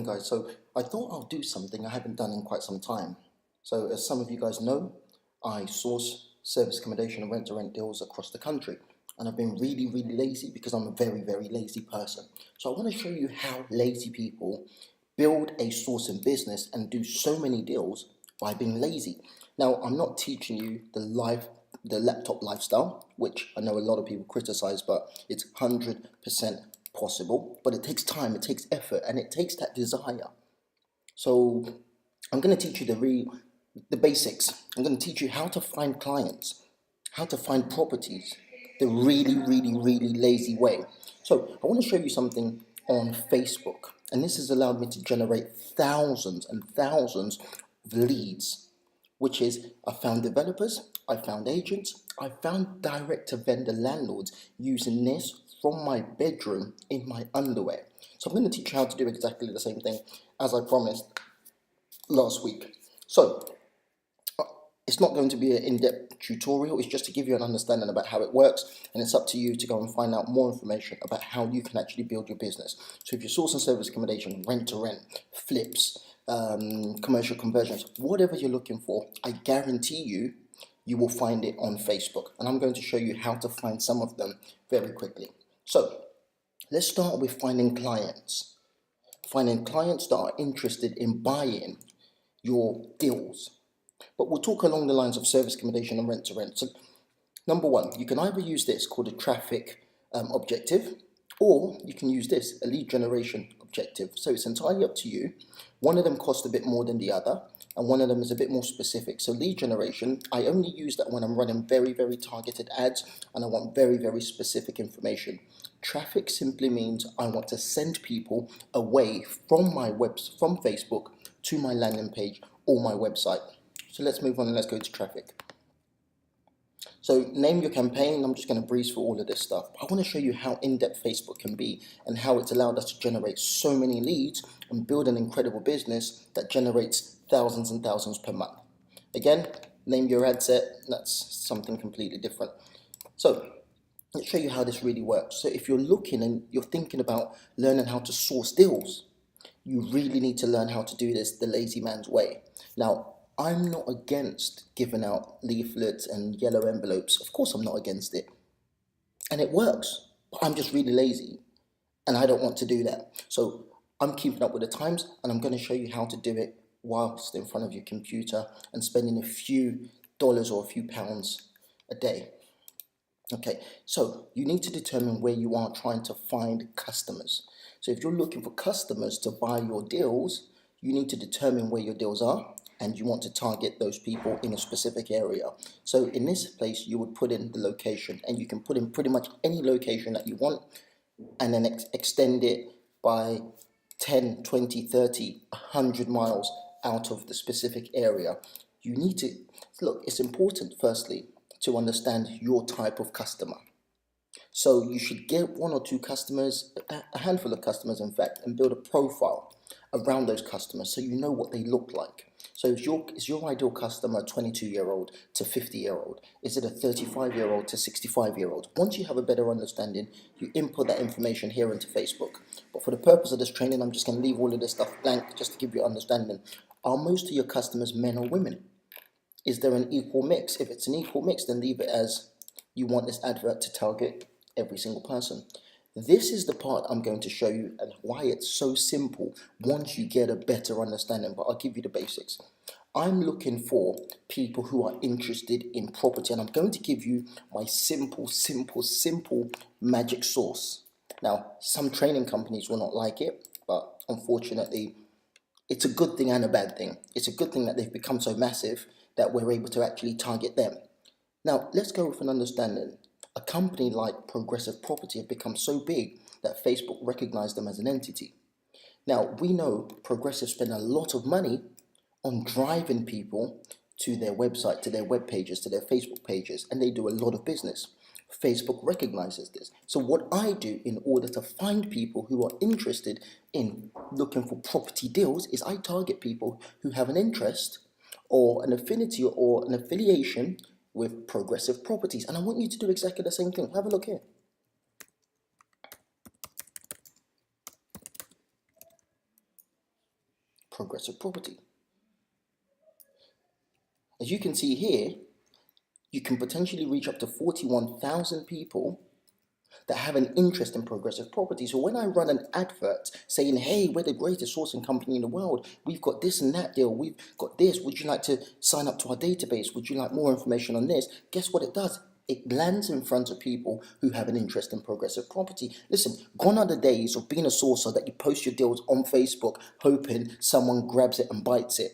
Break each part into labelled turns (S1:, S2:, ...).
S1: Guys, so I thought I'll do something I haven't done in quite some time. So as some of you guys know, I source service accommodation and rent-to-rent deals across the country, and I've been really lazy because I'm a very lazy person. So I want to show you how lazy people build a sourcing business and do so many deals by being lazy. Now, I'm not teaching you the laptop lifestyle, which I know a lot of people criticize, but it's 100% possible. But it takes time, it takes effort, and it takes that desire. So I'm going to teach you the basics. I'm going to teach you how to find clients, how to find properties, the really lazy way. So I want to show you something on Facebook, and this has allowed me to generate thousands and thousands of leads, which is I found developers, I found agents, I found direct to vendor landlords using this from my bedroom in my underwear. So I'm going to teach you how to do exactly the same thing as I promised last week. So it's not going to be an in-depth tutorial, it's just to give you an understanding about how it works, and it's up to you to go and find out more information about how you can actually build your business. So if you're sourcing service accommodation, rent to rent, flips, commercial conversions, whatever you're looking for, I guarantee you will find it on Facebook, and I'm going to show you how to find some of them very quickly. So let's start with finding clients that are interested in buying your deals. But we'll talk along the lines of service accommodation and rent to rent. So number one, you can either use this called a traffic objective, or you can use this, a lead generation objective. So it's entirely up to you. One of them costs a bit more than the other, and one of them is a bit more specific. So lead generation, I only use that when I'm running very targeted ads and I want very specific information. Traffic simply means I want to send people away from from Facebook to my landing page or my website. So let's move on and let's go to traffic. So name your campaign. I'm just going to breeze through all of this stuff. I want to show you how in-depth Facebook can be and how it's allowed us to generate so many leads and build an incredible business that generates thousands and thousands per month. Again, name your ad set. That's something completely different. So let's show you how this really works. So if you're looking and you're thinking about learning how to source deals, you really need to learn how to do this the lazy man's way. Now, I'm not against giving out leaflets and yellow envelopes. Of course, I'm not against it. And it works. But I'm just really lazy. And I don't want to do that. So I'm keeping up with the times, and I'm going to show you how to do it whilst in front of your computer and spending a few dollars or a few pounds a day. Okay, so you need to determine where you are trying to find customers. So if you're looking for customers to buy your deals, you need to determine where your deals are, and you want to target those people in a specific area. So in this place, you would put in the location, and you can put in pretty much any location that you want, and then extend it by 10, 20, 30, 100 miles out of the specific area. You need to, look, it's important firstly to understand your type of customer. So you should get one or two customers, a handful of customers in fact, and build a profile around those customers so you know what they look like. So is your ideal customer a 22-year-old to 50-year-old? Is it a 35-year-old to 65-year-old? Once you have a better understanding, you input that information here into Facebook. But for the purpose of this training, I'm just going to leave all of this stuff blank just to give you understanding. Are most of your customers men or women? Is there an equal mix? If it's an equal mix, then leave it as you want this advert to target every single person. This is the part I'm going to show you and why it's so simple once you get a better understanding, but I'll give you the basics. I'm looking for people who are interested in property, and I'm going to give you my simple magic sauce. Now, some training companies will not like it, but unfortunately, it's a good thing and a bad thing. It's a good thing that they've become so massive that we're able to actually target them. Now, let's go with an understanding. A company like Progressive Property have become so big that Facebook recognized them as an entity. Now, we know Progressive spend a lot of money on driving people to their website, to their web pages, to their Facebook pages, and they do a lot of business. Facebook recognizes this. So what I do in order to find people who are interested in looking for property deals is I target people who have an interest or an affinity or an affiliation with Progressive Properties. And I want you to do exactly the same thing. Have a look here. progressive property. As you can see here, you can potentially reach up to 41,000 people that have an interest in progressive property. So when I run an advert saying, hey, we're the greatest sourcing company in the world, we've got this and that deal, we've got this, would you like to sign up to our database? Would you like more information on this? Guess what it does? It lands in front of people who have an interest in progressive property. Listen, gone are the days of being a sourcer that you post your deals on Facebook hoping someone grabs it and bites it.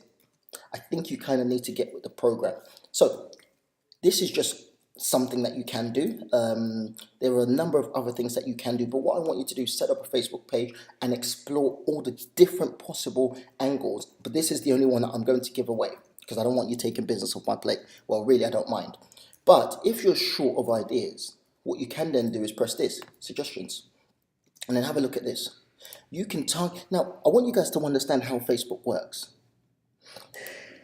S1: I think you kind of need to get with the program. So this is just something that you can do. There are a number of other things that you can do, but what I want you to do is set up a Facebook page and explore all the different possible angles. But this is the only one that I'm going to give away because I don't want you taking business off my plate. Well, really, I don't mind. But if you're short of ideas, what you can then do is press this, suggestions, and then have a look at this. You can target. Now, I want you guys to understand how Facebook works.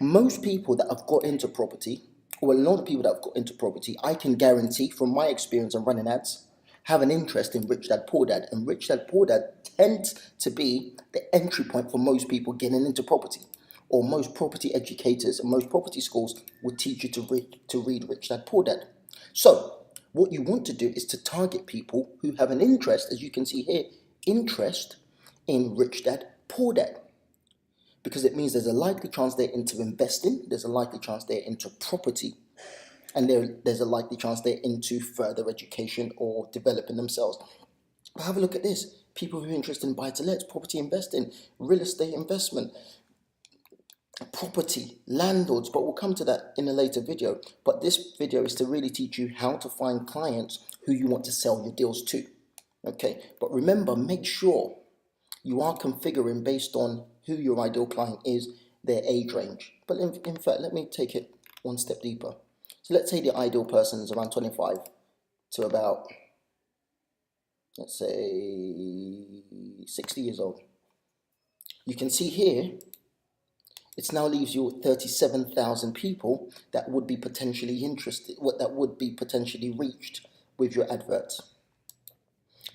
S1: Most people that have got into property, or a lot of people that have got into property, I can guarantee from my experience on running ads, have an interest in Rich Dad Poor Dad. And Rich Dad Poor Dad tends to be the entry point for most people getting into property. Or most property educators and most property schools will teach you to read Rich Dad Poor Dad. So what you want to do is to target people who have an interest, as you can see here, interest in Rich Dad Poor Dad. Because it means there's a likely chance they're into investing, there's a likely chance they're into property, and there's a likely chance they're into further education or developing themselves. But have a look at this. People who are interested in buy-to-lets, property investing, real estate investment, property, landlords, but we'll come to that in a later video. But this video is to really teach you how to find clients who you want to sell your deals to. Okay, but remember, make sure you are configuring based on who your ideal client is, their age range. But in fact, let me take it one step deeper. So let's say the ideal person is around 25 to about, let's say, 60 years old. You can see here, it now leaves you with 37,000 people that would be potentially interested, that would be potentially reached with your adverts.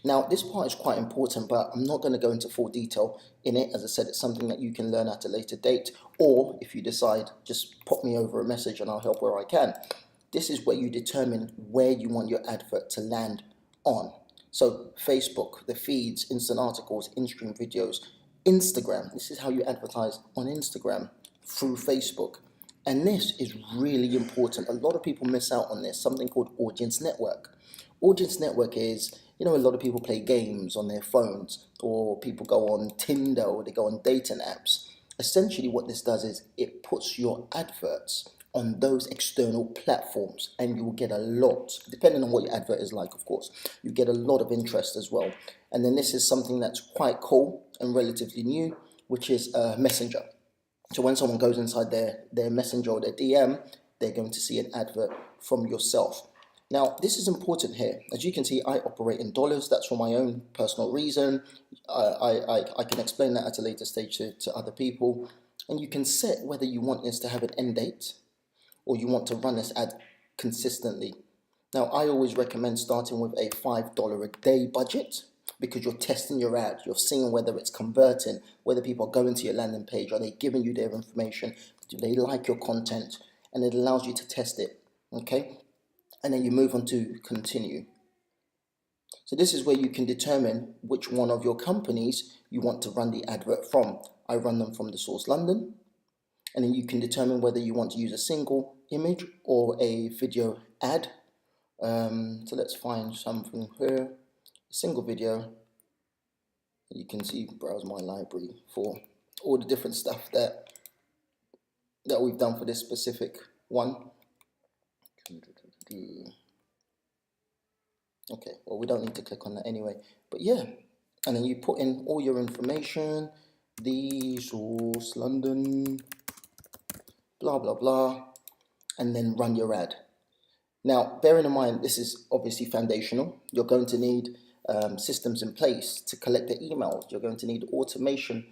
S1: Now, this part is quite important, but I'm not going to go into full detail in it. As I said, it's something that you can learn at a later date, or if you decide, just pop me over a message and I'll help where I can. This is where you determine where you want your advert to land on. So Facebook, the feeds, instant articles, in-stream videos, Instagram. This is how you advertise on Instagram through Facebook. And this is really important. A lot of people miss out on this, something called audience network. Audience network is, you know, a lot of people play games on their phones, or people go on Tinder, or they go on dating apps. Essentially what this does is it puts your adverts on those external platforms, and you will get a lot, depending on what your advert is like, of course, you get a lot of interest as well. And then this is something that's quite cool and relatively new, which is Messenger. So when someone goes inside their Messenger or their DM, they're going to see an advert from yourself. Now, this is important here. As you can see, I operate in dollars. That's for my own personal reason. I can explain that at a later stage to other people. And you can set whether you want this to have an end date or you want to run this ad consistently. Now, I always recommend starting with a $5 a day budget, because you're testing your ad. You're seeing whether it's converting, whether people are going to your landing page. Are they giving you their information? Do they like your content? And it allows you to test it. Okay? And then you move on to continue. So this is where you can determine which one of your companies you want to run the advert from. I run them from the source London. And then you can determine whether you want to use a single image or a video ad. So let's find something here. A single video. You can see, browse my library for all the different stuff that we've done for this specific one. Okay, well, we don't need to click on that anyway, but yeah. And then you put in all your information, the source London, blah blah blah, and then run your ad. Now, bearing in mind, this is obviously foundational. You're going to need systems in place to collect the emails. You're going to need automation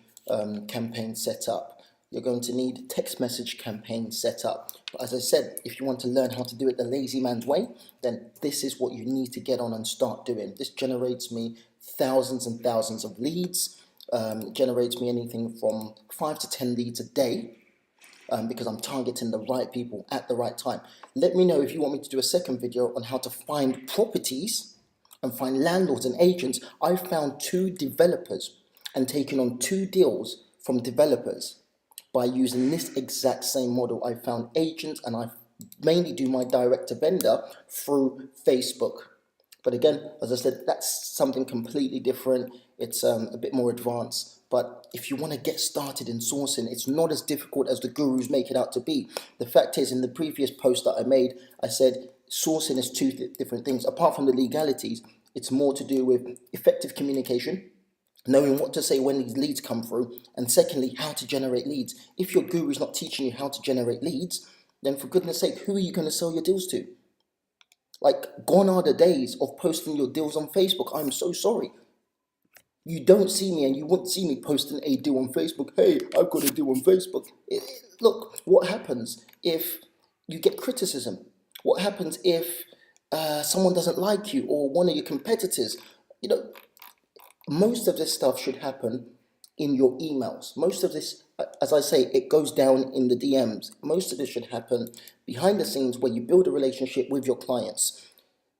S1: campaigns set up. You're going to need text message campaigns set up. But as I said, if you want to learn how to do it the lazy man's way, then this is what you need to get on and start doing. This generates me thousands and thousands of leads. generates me anything from 5 to 10 leads a day, because I'm targeting the right people at the right time. Let me know if you want me to do a second video on how to find properties and find landlords and agents. I found 2 developers and taken on 2 deals from developers by using this exact same model. I found agents, and I mainly do my direct to vendor through Facebook. But again, as I said, that's something completely different. It's a bit more advanced. But if you want to get started in sourcing, it's not as difficult as the gurus make it out to be. The fact is, in the previous post that I made, I said sourcing is 2 different things. Apart from the legalities, it's more to do with effective communication, knowing what to say when these leads come through, and secondly, how to generate leads. If your guru is not teaching you how to generate leads, then for goodness sake, who are you going to sell your deals to? Like, gone are the days of posting your deals on Facebook. I'm so sorry. You don't see me, and you won't see me posting a deal on Facebook. Hey, I've got a deal on Facebook. Look, what happens if you get criticism? What happens if someone doesn't like you, or one of your competitors? You know, most of this stuff should happen in your emails. Most of this, as I say, it goes down in the DMs. Most of this should happen behind the scenes, where you build a relationship with your clients.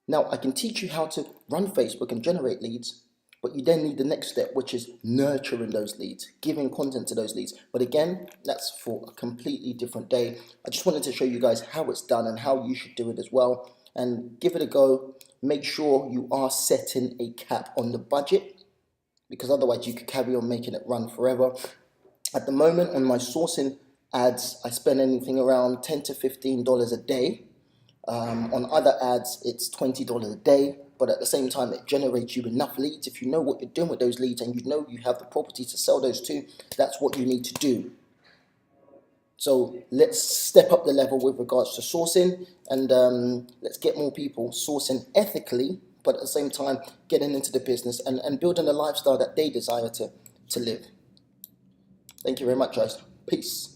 S1: Now, I can teach you how to run Facebook and generate leads, but you then need the next step, which is nurturing those leads, giving content to those leads. But again, that's for a completely different day. I just wanted to show you guys how it's done and how you should do it as well. And give it a go. Make sure you are setting a cap on the budget, because otherwise you could carry on making it run forever. At the moment, on my sourcing ads, I spend anything around $10 to $15 a day. On other ads, it's $20 a day, but at the same time, it generates you enough leads. If you know what you're doing with those leads, and you know you have the property to sell those to, that's what you need to do. So let's step up the level with regards to sourcing, and let's get more people sourcing ethically, but at the same time, getting into the business and building a lifestyle that they desire to live. Thank you very much, guys. Peace.